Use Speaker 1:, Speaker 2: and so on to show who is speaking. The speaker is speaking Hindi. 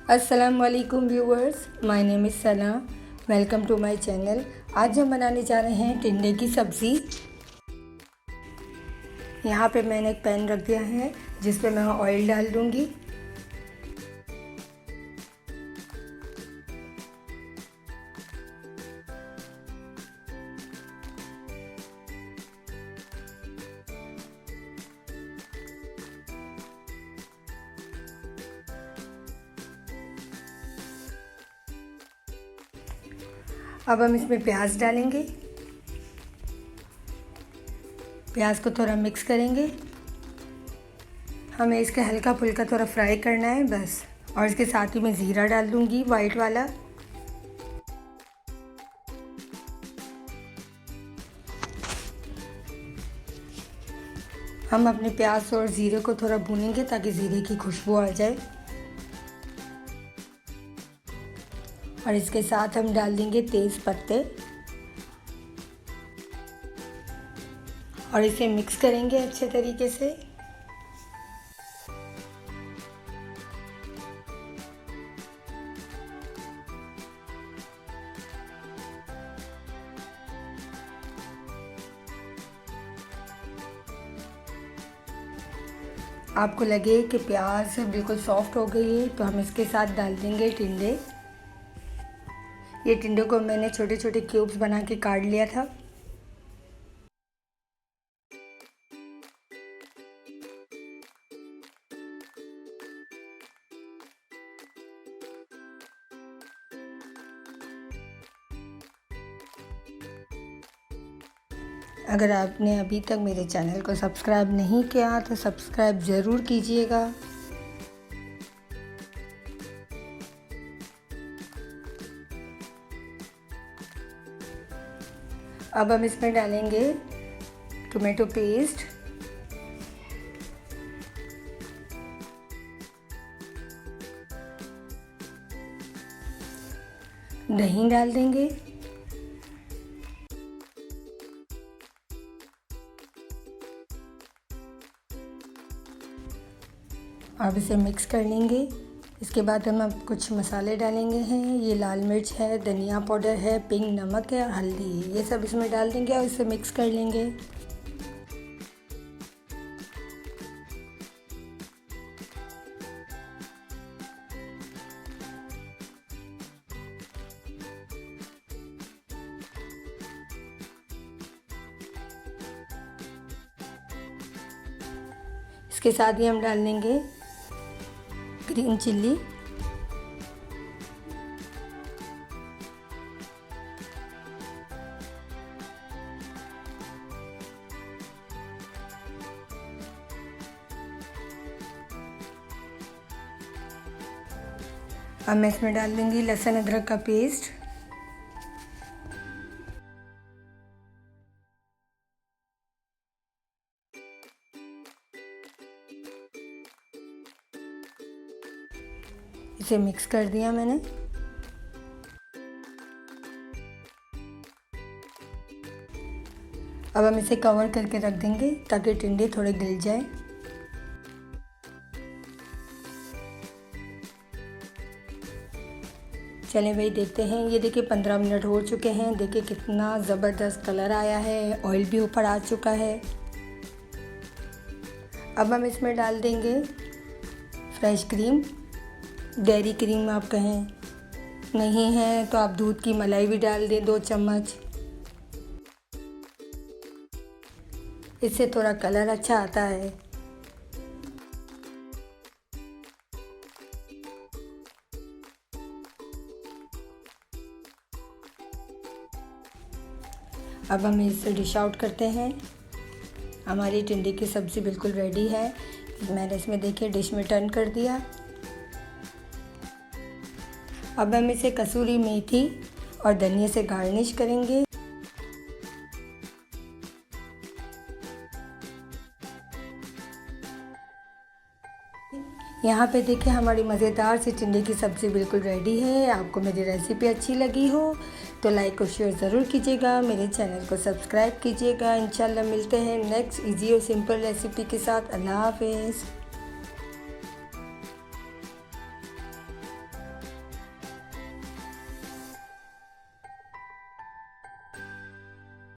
Speaker 1: अस्सलाम वालेकुम viewers, my name is Sana. Welcome to my channel. आज हम बनाने जा रहे हैं टिंडे की सब्ज़ी। यहाँ पे मैंने एक पैन रख दिया है जिस पे मैं ऑयल डाल दूँगी। अब हम इसमें प्याज डालेंगे। प्याज को थोड़ा मिक्स करेंगे। हमें इसका हल्का फुल्का थोड़ा फ्राई करना है बस। और इसके साथ ही मैं ज़ीरा डाल दूँगी, वाइट वाला। हम अपने प्याज और ज़ीरे को थोड़ा भूनेंगे ताकि ज़ीरे की खुशबू आ जाए। और इसके साथ हम डाल देंगे तेज़ पत्ते और इसे मिक्स करेंगे अच्छे तरीके से। आपको लगे कि प्याज बिल्कुल सॉफ्ट हो गई है तो हम इसके साथ डाल देंगे टिंडे। ये टिंडे को मैंने छोटे छोटे क्यूब्स बना के काट लिया था। अगर आपने अभी तक मेरे चैनल को सब्सक्राइब नहीं किया तो सब्सक्राइब ज़रूर कीजिएगा। अब हम इसमें डालेंगे टोमेटो पेस्ट, दही डाल देंगे, अब इसे मिक्स कर लेंगे। इसके बाद हम अब कुछ मसाले डालेंगे हैं। ये लाल मिर्च है, धनिया पाउडर है, पिंक नमक है और हल्दी है। ये सब इसमें डाल देंगे और इसे मिक्स कर लेंगे। इसके साथ ही हम डाल देंगे ग्रीन चिल्ली, अब मैं इसमें डाल दूंगी लहसुन अदरक का पेस्ट, इसे मिक्स कर दिया मैंने। अब हम इसे कवर करके रख देंगे ताकि टिंडे थोड़े गल जाए। चलें भाई देखते हैं। ये देखिए 15 मिनट हो चुके हैं। देखिए कितना ज़बरदस्त कलर आया है, ऑयल भी ऊपर आ चुका है। अब हम इसमें डाल देंगे फ्रेश क्रीम, डेयरी क्रीम आप कहें, नहीं है तो आप दूध की मलाई भी डाल दें 2 चम्मच। इससे थोड़ा कलर अच्छा आता है। अब हम इसे डिश आउट करते हैं। हमारी टिंडे की सब्ज़ी बिल्कुल रेडी है। मैंने इसमें देखिए डिश में टर्न कर दिया। अब हम इसे कसूरी मेथी और धनिया से गार्निश करेंगे। यहाँ पे देखिए हमारी मज़ेदार सी टिंडे की सब्ज़ी बिल्कुल रेडी है। आपको मेरी रेसिपी अच्छी लगी हो तो लाइक और शेयर ज़रूर कीजिएगा। मेरे चैनल को सब्सक्राइब कीजिएगा। इंशाल्लाह मिलते हैं नेक्स्ट इजी और सिंपल रेसिपी के साथ। अल्लाह हाफ़िज़।